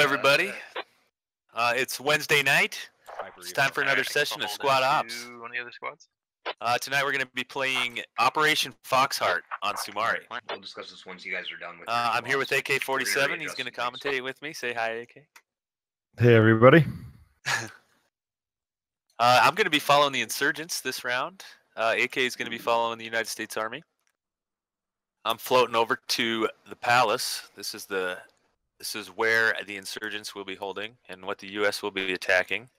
everybody. It's Wednesday night. It's time for another session of Squad Ops. One of the other squads? Tonight we're going to be playing Operation Foxheart on Sumari. We'll discuss this once you guys are done with I'm here with AK-47. He's going to commentate with me. Say hi, AK. Hey, everybody. I'm going to be following the insurgents this round. AK is going to be following the United States Army. I'm floating over to the palace. This is where the insurgents will be holding and what the U.S. will be attacking.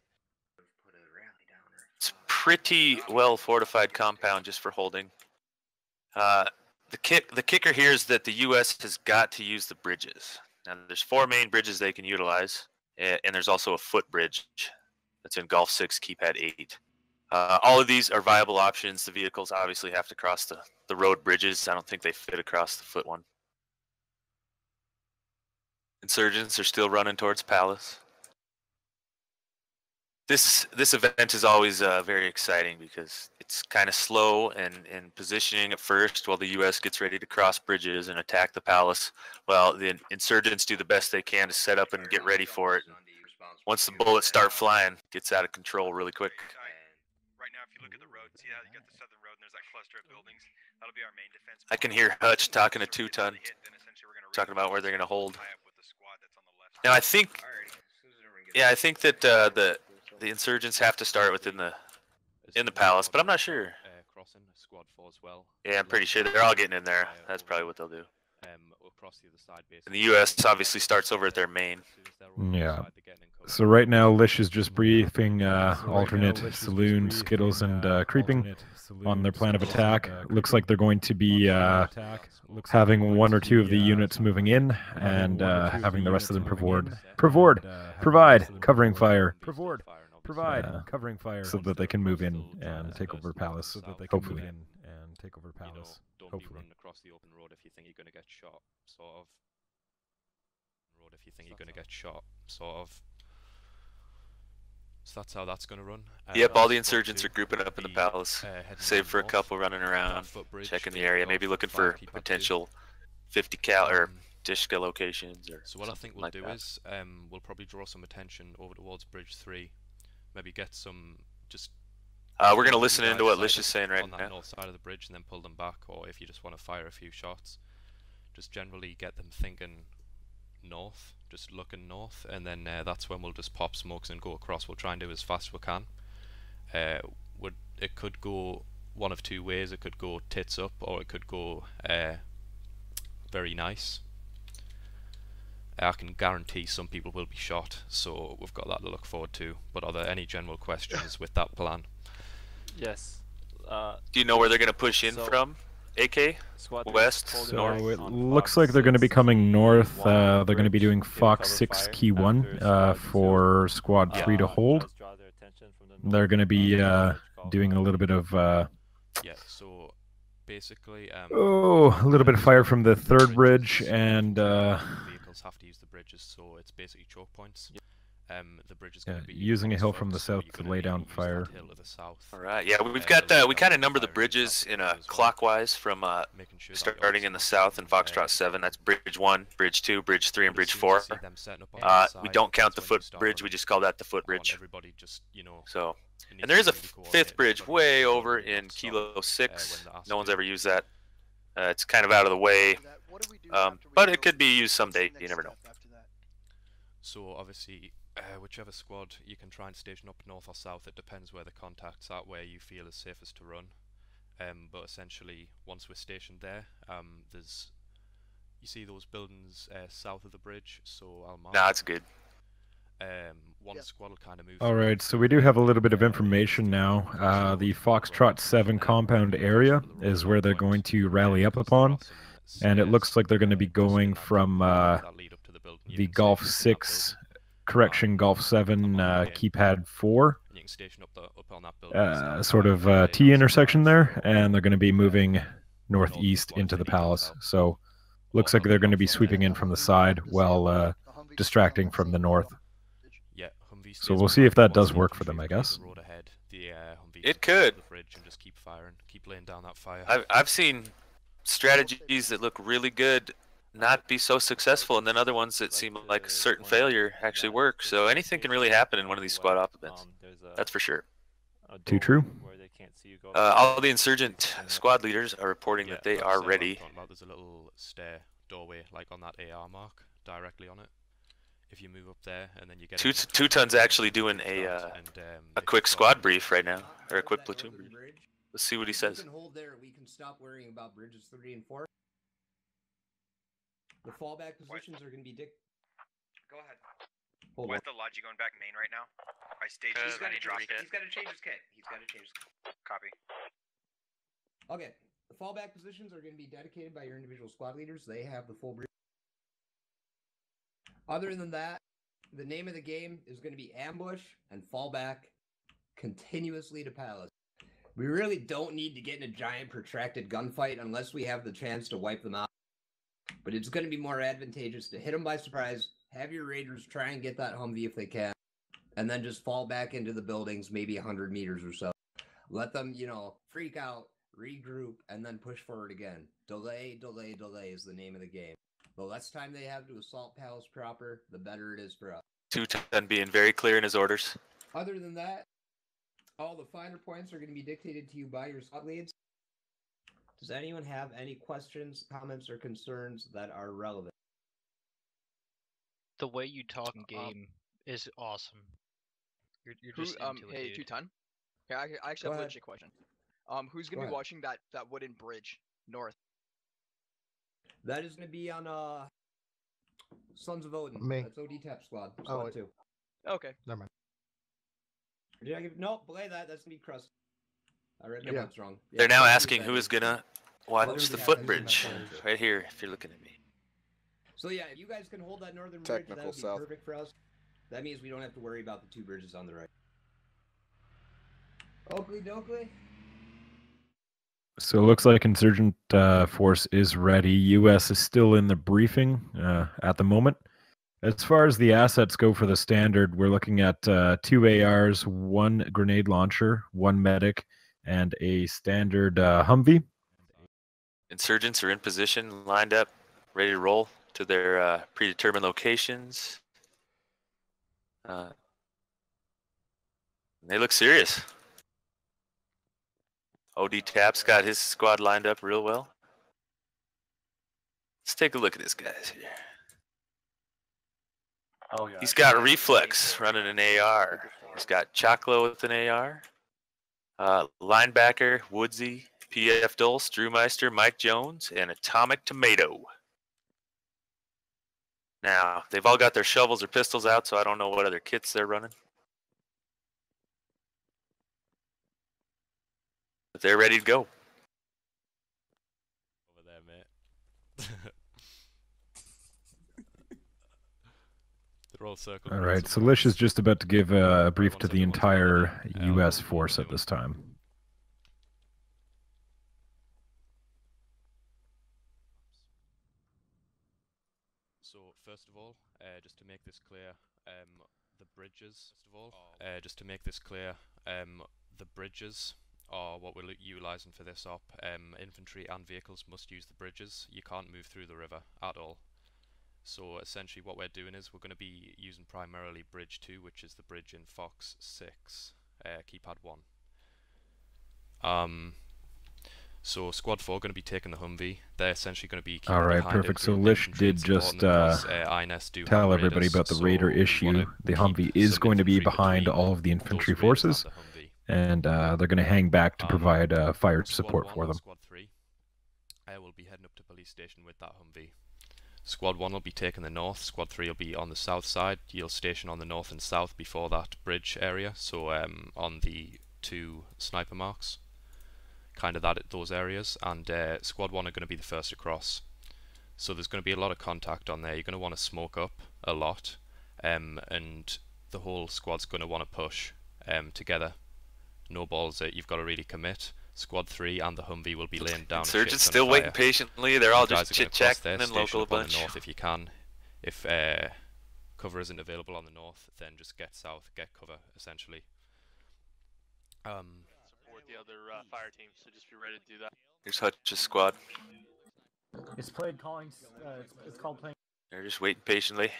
It's pretty well fortified compound just for holding. The kicker here is that the U.S. has got to use the bridges. Now there's 4 main bridges they can utilize, and there's also a foot bridge that's in Gulf 6, Keypad 8. All of these are viable options. The vehicles obviously have to cross the road bridges. I don't think they fit across the foot one. Insurgents are still running towards Palace. This event is always very exciting because it's kind of slow and positioning at first while the U.S. gets ready to cross bridges and attack the Palace. Well, the insurgents do the best they can to set up and get ready for it. And once the bullets start flying, it gets out of control really quick. Right now, if you look at the road, see how you got the southern road and there's that cluster of buildings? That'll be our main defense. I can hear Hutch talking to Two-Ton, talking about where they're going to hold. Now, I think that the insurgents have to start within the palace, but I'm not sure. Yeah, I'm pretty sure they're all getting in there. That's probably what they'll do. And the U.S. obviously starts over at their main. Yeah. So right now, Lish is just briefing alternate Saloon, Skittles, and Creeping on their plan of attack. Looks like they're going to be having 1 or 2 of the units moving in and having the rest of them provide covering fire. Covering fire so that they can move in and take over Palace. Hopefully. Don't be running across the open road if you think you're going to get shot, sort of. So that's how that's going to run. Yep, all the insurgents are grouping up in the palace, save for a couple running around, checking the area, maybe looking for potential 50 cal or Dishka locations. So what I think we'll do is we'll probably draw some attention over towards Bridge 3, maybe get some we're going to listen into what Lish is saying right on that now. north side of the bridge and then pull them back, or if you just want to fire a few shots, just generally get them thinking north, just looking north, and then that's when we'll just pop smokes and go across. We'll try and do as fast as we can. It could go one of 2 ways. It could go tits up, or it could go very nice. I can guarantee some people will be shot, so we've got that to look forward to. But are there any general questions with that plan? Yes. Do you know where they're going to push in from? AK? West? So North? it looks like they're going to be coming north. They're going to be doing Fox 6 Key 1 for Squad 3 to hold. They're going to be doing a little bit of... yeah, so basically... a little bit of fire from the 3rd bridge, and... vehicles have to use the bridges, so it's basically choke points. The bridge is going to be using a hill from the south to lay down fire. All right, yeah, we've got we kind of number the bridges in a clockwise from starting in the south in Foxtrot 7. That's Bridge 1, Bridge 2, Bridge 3, and Bridge 4. We don't count the foot bridge. We just call that the foot bridge. So, and there is a 5th bridge way over in Kilo 6. No one's ever used that. It's kind of out of the way, but it could be used someday. You never know. So obviously, whichever squad you can try and station up north or south, it depends where the contact's at, where you feel is safest to run. But essentially, once we're stationed there, you see those buildings south of the bridge, so I'll mark. Nah, that's good. One squad will kind of move. Alright, so we do have a little bit of information now. The Foxtrot 7 compound area is where they're going to rally up upon, and it looks like they're going to be going from the Gulf 6, Gulf 7, Keypad 4, sort of T intersection there, and they're going to be moving northeast into the palace. So looks like they're going to be sweeping in from the side while distracting from the north. So we'll see if that does work for them, I guess. It could. Keep laying down that fire. I've seen strategies that look really good not be so successful, and then other ones that seem like a certain failure actually work. So anything can really happen in one of these squad op events. That's for sure. Too true. All the insurgent squad leaders are reporting that they are ready. There's a little stair doorway, like on that AR mark, directly on it. If you move up there, and then you get Two Ton's actually doing a quick squad brief right now, or a quick platoon brief. Let's see what he says. We can hold there. We can stop worrying about bridges 3 and 4. The fallback positions are going to be Go ahead. Hold Why on. is the Logi going back main right now? I staged He's his got to drop change. it. He's got to change his kit. He's got to change. Copy. Okay. The fallback positions are going to be dedicated by your individual squad leaders. They have the full brief. Other than that, the name of the game is going to be ambush and fallback continuously to palace. We really don't need to get in a giant protracted gunfight unless we have the chance to wipe them out. But it's going to be more advantageous to hit them by surprise, have your raiders try and get that Humvee if they can, and then just fall back into the buildings, maybe 100 meters or so. Let them, freak out, regroup, and then push forward again. Delay, delay, delay is the name of the game. The less time they have to assault Palace proper, the better it is for us. 210 being very clear in his orders. Other than that, all the finer points are going to be dictated to you by your squad leads. Does anyone have any questions, comments, or concerns that are relevant? The way you talk game is awesome. You're just into hey, it, dude. 210? Yeah, I actually have a legit question. Who's gonna Go be ahead. watching that wooden bridge north? That is going to be on Sons of Odin. Me. That's OD Tap Squad. Oh, Squad wait. 2. Never mind. Did I give? No, belay that. That's going to be Crust. I read my Yeah. notes wrong. Yeah, They're now Crust asking is who that. is gonna watch Literally the happens footbridge. in my phone. Right here, if you're looking at me. So yeah, if you guys can hold that northern bridge, that Technical would be south. perfect for us. That means we don't have to worry about the 2 bridges on the right. Oakley dokley. So it looks like insurgent force is ready. U.S. is still in the briefing at the moment. As far as the assets go for the standard, we're looking at 2 ARs, 1 grenade launcher, 1 medic, and a standard Humvee. Insurgents are in position, lined up, ready to roll to their predetermined locations. They look serious. OD Tap's got his squad lined up real well. Let's take a look at this guys here. Oh yeah. He's got Reflex running an AR. He's got Choclo with an AR. Linebacker, Woodsy, PF Dulce, Drewmeister, Mike Jones, and Atomic Tomato. Now, they've all got their shovels or pistols out, so I don't know what other kits they're running. But they're ready to go. Over there, mate. They're all circled. All right, so Lish is just about to give a brief to the entire U.S. force at this time. So first of all, just to make this clear, the bridges. First of all, just to make this clear, the bridges are what we're utilising for this op. Infantry and vehicles must use the bridges. You can't move through the river at all. So essentially, what we're doing is we're going to be using primarily Bridge 2, which is the bridge in Fox 6, keypad 1. So Squad 4 going to be taking the Humvee. They're essentially going to be keeping Alright, behind perfect. it So with Lish infantry did and just supporting them, plus, INS do tell have everybody raiders, about the so raider we issue. wanna The keep Humvee is some going to be infantry behind between all of the those infantry raiders forces, and the Humvee. and they're going to hang back to provide fire Squad support 1 for and them. Squad 3 will be heading up to police station with that Humvee. Squad 1 will be taking the north, Squad 3 will be on the south side. You'll station on the north and south before that bridge area, so on the 2 sniper marks, kind of those areas, and Squad 1 are going to be the first across. So there's going to be a lot of contact on there. You're going to want to smoke up a lot, and the whole squad's going to want to push together. No balls that you've got to really commit. Squad 3 and the Humvee will be laying down. Insurgents still waiting patiently. They're all just chit-chatting and local a bunch. On the north if you can. If cover isn't available on the north, then just get south, get cover, essentially. Support the other fire teams, so just be ready to do that. Here's Hutch's squad. It's played calling. It's called playing. They're just waiting patiently.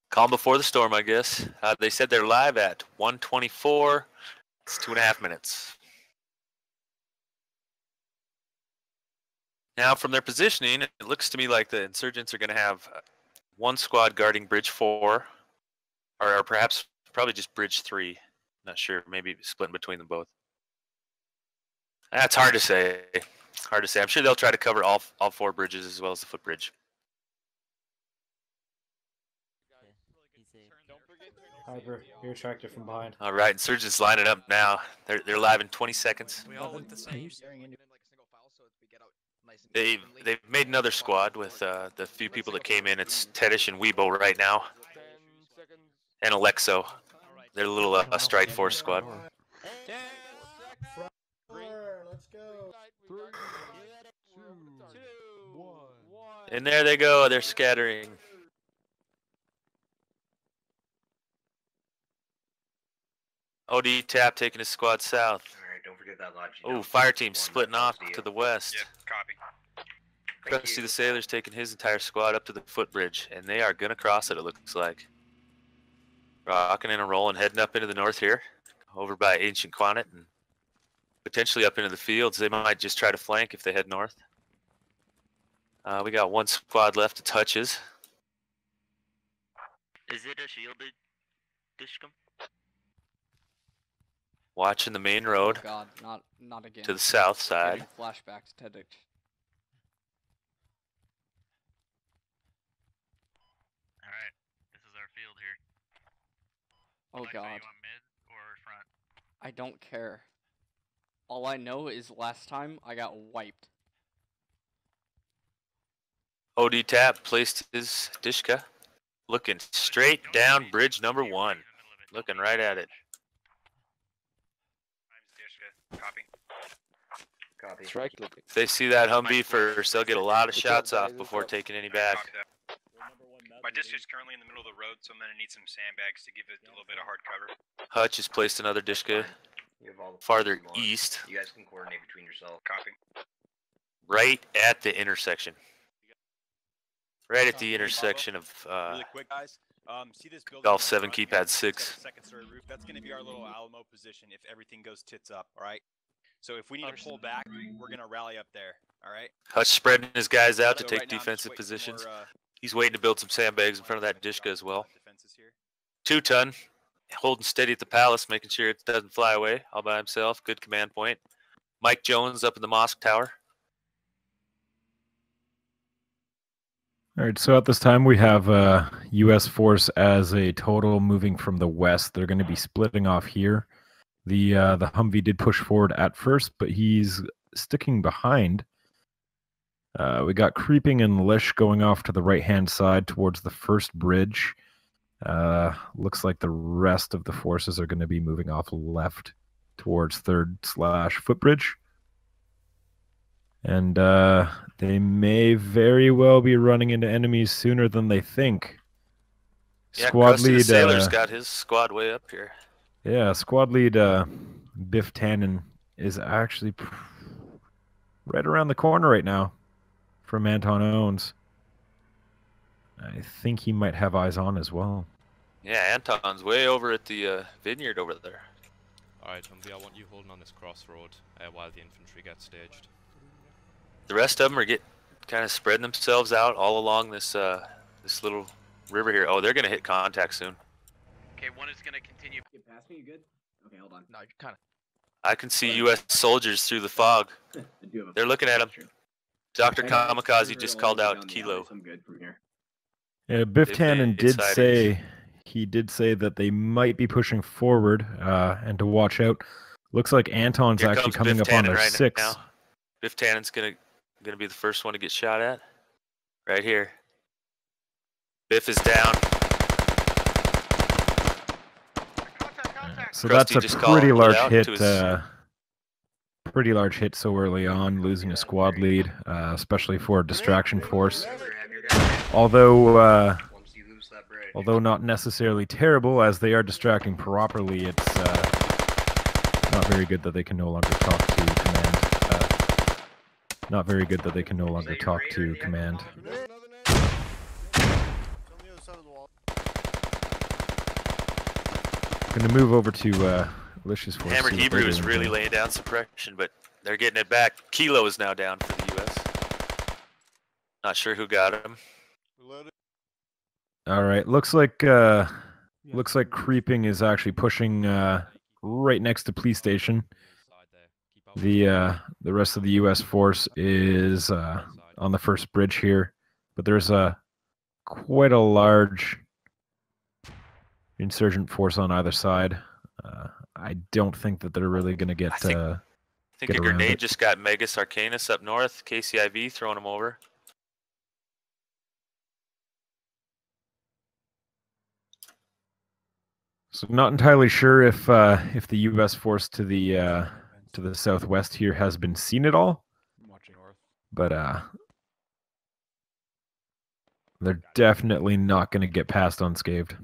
Calm before the storm, I guess. They said they're live at 1:24. It's 2.5 minutes. Now, from their positioning, it looks to me like the insurgents are going to have one squad guarding Bridge 4, or perhaps probably just Bridge 3. Not sure. Maybe splitting between them both. That's hard to say. Hard to say. I'm sure they'll try to cover all 4 bridges as well as the footbridge. Hyper, you're attracted from behind. All right, insurgents lining up now. They're live in 20 seconds. We all look the same. They've made another squad with the few people that came in. It's Tedish and Weibo right now, and Alexo. They're a little strike force squad. Let's go. 3, 2, 1. And there they go. They're scattering. OD Tap taking his squad south. Alright, don't forget that lodge. Oh, fire team splitting off to the west. Yeah, copy. Crusty the Sailor's taking his entire squad up to the footbridge, and they are going to cross it, it looks like. Rocking and rolling, heading up into the north here, over by Ancient Quannet, and potentially up into the fields. They might just try to flank if they head north. We got one squad left to touches. Is it a shielded Dishcom? Watching the main road. Oh God, not again. To the south side. Getting flashbacks, Tedic. Alright, this is our field here. Oh Alexa, God. You want mid or front? I don't care. All I know is last time I got wiped. OD Tap placed his Dishka. Looking straight down bridge number 1. Looking right at it. Copy. Copy. Strike. If they see that Humvee first, they'll get a lot of shots off before taking any back. My district's currently in the middle of the road, so I'm going to need some sandbags to give it a little bit of hard cover. Hutch has placed another Dishka You have all the farther points you want. east, You guys can coordinate between yourselves. Copy. right at the intersection. Right at the intersection of Really quick, guys. See this building Golf on the 7 front keypad here? 6. It's got a second-story roof. That's going to be our little Alamo position if everything goes tits up. All right. So if we need to pull back, we're going to rally up there. All right. Hutch spreading his guys out to So take right now, I'm just defensive waiting for positions. more, He's waiting to build some sandbags in front of that Dishka as well. defenses here. 2-ton, holding steady at the palace, making sure it doesn't fly away all by himself. Good command point. Mike Jones up in the mosque tower. All right, so at this time we have U.S. force as a total moving from the west. They're going to be splitting off here. The Humvee did push forward at first, but he's sticking behind. We got Creeping and Lish going off to the right-hand side towards the first bridge. Looks like the rest of the forces are going to be moving off left towards 3rd/footbridge. And they may very well be running into enemies sooner than they think. Yeah, Squad Krusty the lead. Sailor's got his squad way up here. Yeah, squad lead Biff Tannen is actually right around the corner right now from Anton Owens. I think he might have eyes on as well. Yeah, Anton's way over at the vineyard over there. Alright, Humvee, I want you holding on this crossroad while the infantry gets staged. The rest of them are kind of spreading themselves out all along this this little river here. Oh, they're going to hit contact soon. Okay, one is gonna continue. Get past me, you good? Okay, hold on. No, you kind of. I can see U.S. soldiers through the fog. They're looking at him. Dr. Kamikaze just called out Kilo. I'm good from here. Yeah, Biff They've Tannen made did sightings. say that they might be pushing forward and to watch out. Looks like Anton's Here actually comes coming Biff up on Tannen their right 6. now. Biff Tannen's gonna be the first one to get shot at. Right here. Biff is down. So Krusty that's a just called pretty it large out hit. to his- Pretty large hit so early on, losing a squad lead, especially for a distraction force. Although not necessarily terrible, as they are distracting properly, it's Not very good that they can no longer talk to command. Not very good that they can no longer talk to command. Going to move over to Lish's force. Hammered Hebrew is really laying down suppression, but they're getting it back. Kilo is now down for the U.S. Not sure who got him. All right, looks like creeping is actually pushing right next to police station. The rest of the U.S. force is on the first bridge here, but there's quite a large insurgent force on either side. I don't think that they're really going to get. I think a grenade just got Megas Arcanus up north. KCIV throwing him over. So not entirely sure if the U.S. force to the southwest here has been seen at all, but they're definitely not going to get past unscathed.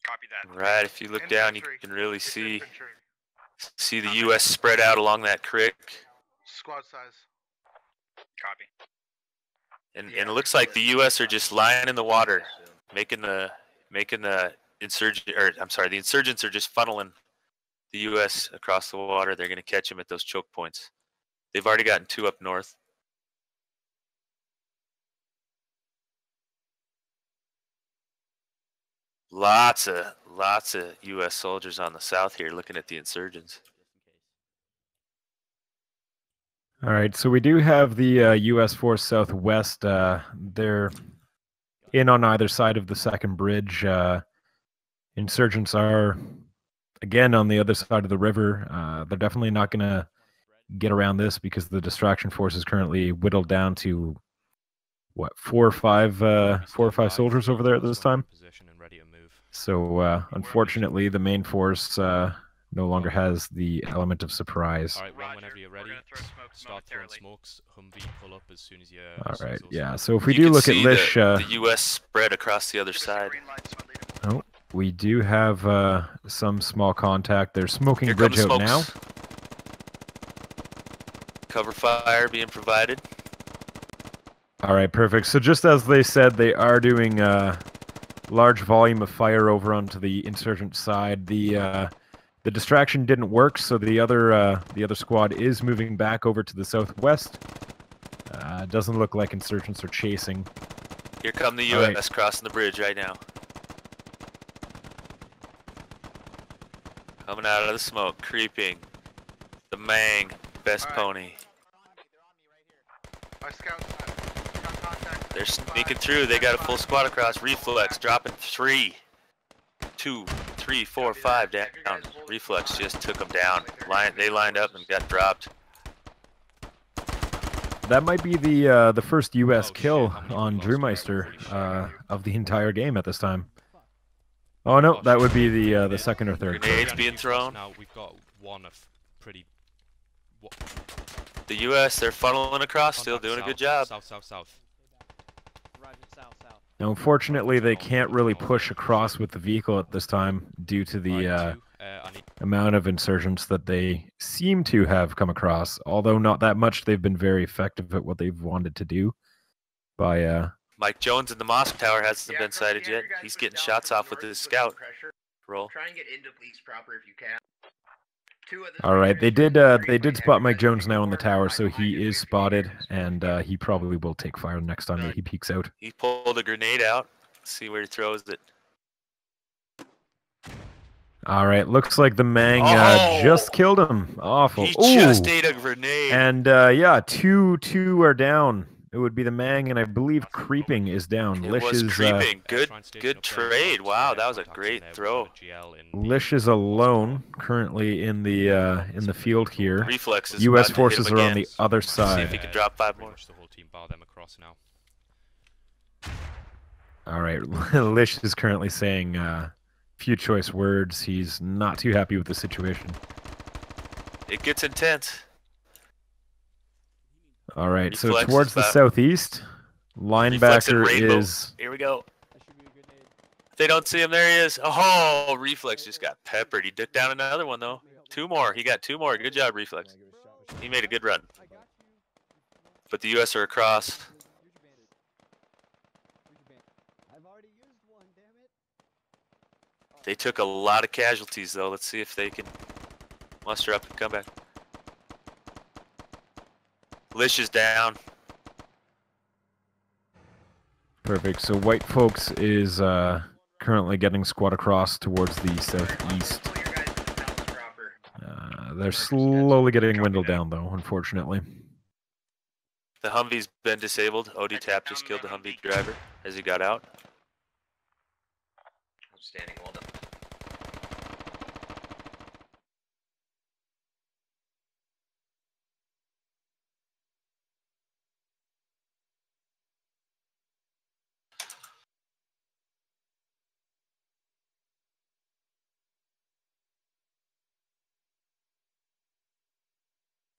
Copy that. Right, if you look down, you can really see the U.S. spread out along that creek. Squad size. Copy. And it looks like the U.S. are just lying in the water, making the insurgent, or I'm sorry, the insurgents are just funneling the U.S. across the water. They're going to catch them at those choke points. They've already gotten 2 up north. Lots of U.S. soldiers on the south here looking at the insurgents. All right, so we do have the U.S. force southwest. They're in on either side of the second bridge. Insurgents are, again, on the other side of the river. They're definitely not going to get around this because the distraction force is currently whittled down to, what, 4 or 5 soldiers over there at this time. So, unfortunately, the main force no longer has the element of surprise. All right, run whenever you're ready. Start throwing smokes. Humvee, pull up as soon as you. All right, yeah. So if we do look at Lish, the U.S. spread across the other side. Oh, we do have some small contact. They're smoking Here bridge out smokes. now. Cover fire being provided. All right, perfect. So just as they said, they are doing large volume of fire over onto the insurgent side. The distraction didn't work, so the other squad is moving back over to the southwest. Doesn't look like insurgents are chasing. Here come the U.S. crossing the bridge right now. Coming out of the smoke, creeping. The Mang, best pony. They're sneaking through. They got a full squad across. Reflex dropping 3, 2, 3, 4, 5 down. Reflex just took them down. They lined up and got dropped. That might be the first U.S. kill on Drewmeister of the entire game at this time. Oh no, that would be the second or third. Grenades being thrown. Now we've got one of pretty. The U.S. they're funneling across, still doing a good job. South. Now, unfortunately, they can't really push across with the vehicle at this time due to the amount of insurgents that they seem to have come across. Although not that much, they've been very effective at what they've wanted to do. By Mike Jones in the mosque tower hasn't been sighted yet. He's getting shots off with his scout. Roll. Try and get into police proper if you can. All right, they did spot Mike Jones now in the tower, so he is spotted, and he probably will take fire next time that he peeks out. He pulled a grenade out. Let's see where he throws it. All right, looks like the Mang just killed him. Awful. He just ate a grenade. And yeah, two are down. It would be the Mang, and I believe creeping is down. It was creeping. Good trade. Wow, that was a great throw. Lish is alone currently in the field here. Reflexes. U.S. forces are on the other side. See if he can drop 5 more. The whole team bar them across now. All right, Lish is currently saying few choice words. He's not too happy with the situation. It gets intense. All right, Reflex so towards the southeast, linebacker is. Here we go. They don't see him. There he is. Oh, Reflex just got peppered. He took down another one, though. 2 more. He got 2 more. Good job, Reflex. He made a good run. But the U.S. are across. They took a lot of casualties, though. Let's see if they can muster up and come back. Lish is down. Perfect. So White Folks is currently getting squad across towards the southeast. They're slowly getting windled down, though, unfortunately. The Humvee's been disabled. OD Tap just killed the Humvee driver as he got out. Outstanding, well done.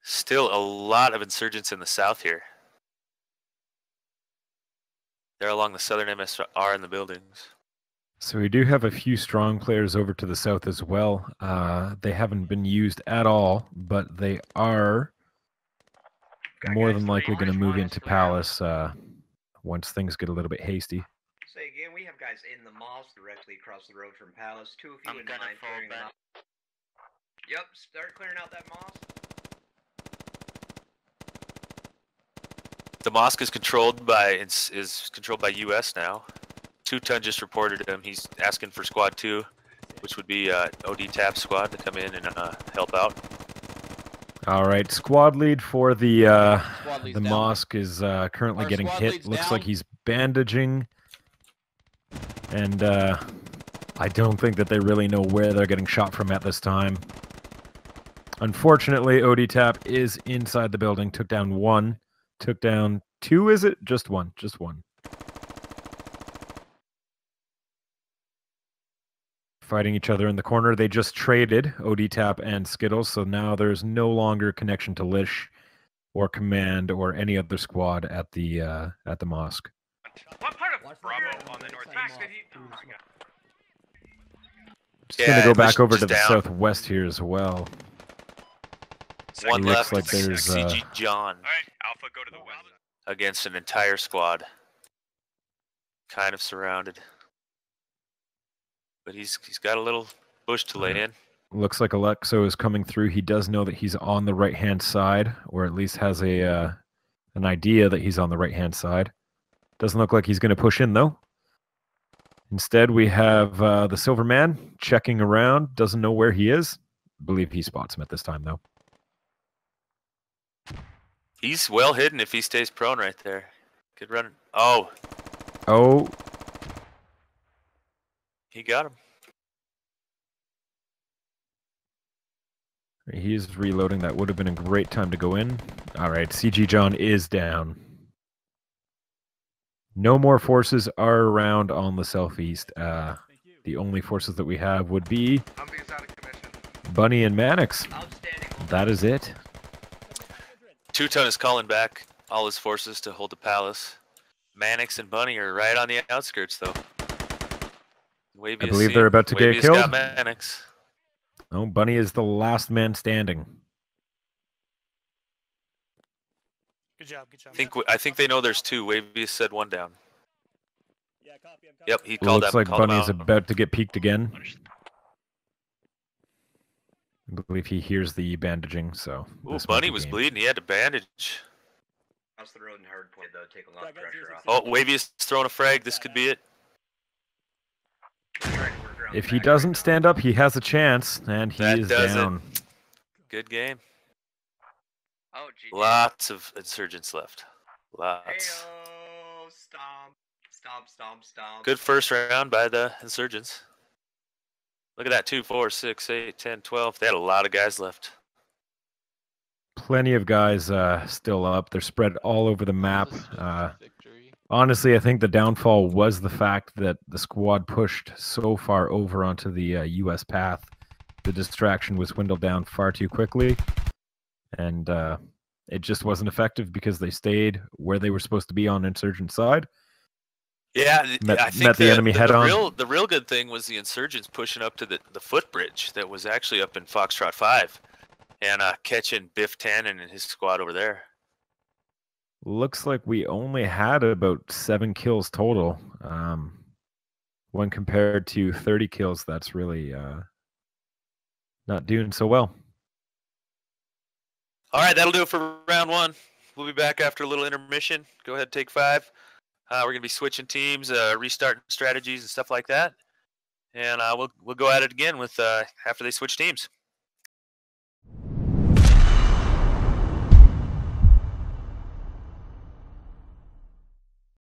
Still a lot of insurgents in the south here. They're along the southern MSR in the buildings. So we do have a few strong players over to the south as well. They haven't been used at all, but they are more than likely going to move into Palace once things get a little bit hasty. Say again, we have guys in the malls directly across the road from Palace. 2 of you in mind clearing them out. Yep, start clearing out that mosque. The mosque is controlled by US now. 2-ton just reported him. He's asking for squad 2, which would be OD Tap squad to come in and help out. All right, squad lead for the mosque is currently getting hit. Looks like he's bandaging, and I don't think that they really know where they're getting shot from at this time. Unfortunately, OD Tap is inside the building. Took down 1. Took down 2, is it? Just 1. Just 1. Fighting each other in the corner. They just traded OD Tap and Skittles, so now there's no longer connection to Lish or Command or any other squad at the mosque. What part of Bravo on the northeast did he? Oh my god. Just gonna go back over to the southwest here as well. One left. Looks like there's CG John. All right, Alpha, go to the west. Against an entire squad. Kind of surrounded. But he's got a little bush to lay in. Looks like Alexo is coming through. He does know that he's on the right-hand side, or at least has an idea that he's on the right-hand side. Doesn't look like he's going to push in, though. Instead, we have the Silver Man checking around. Doesn't know where he is. I believe he spots him at this time, though. He's well hidden if he stays prone right there. Good run. Oh. Oh. He got him. He is reloading. That would have been a great time to go in. All right, CG John is down. No more forces are around on the southeast. The only forces that we have would be Bunny and Mannix. That is it. 2-ton is calling back all his forces to hold the palace. Mannix and Bunny are right on the outskirts, though. I believe they're about to get killed. Got Mannix. Oh, Bunny is the last man standing. Good job, good job. I think they know there's 2. Wavius said 1 down. Yep, he called Looks that. like Bunny is about to get peeked again. I believe he hears the bandaging, so. Ooh, Bunny was bleeding. He had to bandage. Across the road and hard point, though, take a lot of pressure off. Oh, Wavius throwing a frag. This could be it. If he doesn't stand up, he has a chance, and he is down. Good game. Oh, geez. Lots of insurgents left. Lots. Hey-oh, stomp, stomp, stomp, stomp. Good first round by the insurgents. Look at that, 2, 4, 6, 8, 10, 12. They had a lot of guys left. Plenty of guys still up. They're spread all over the map. Honestly, I think the downfall was the fact that the squad pushed so far over onto the U.S. path. The distraction was dwindled down far too quickly, and it just wasn't effective because they stayed where they were supposed to be on insurgent side. Yeah, I think met the enemy head on. The real good thing was the insurgents pushing up to the footbridge that was actually up in Foxtrot 5 and catching Biff Tannen and his squad over there. Looks like we only had about 7 kills total. When compared to 30 kills, that's really not doing so well. All right, that'll do it for round 1. We'll be back after a little intermission. Go ahead, take 5. We're going to be switching teams, restarting strategies and stuff like that. And we'll go at it again with after they switch teams.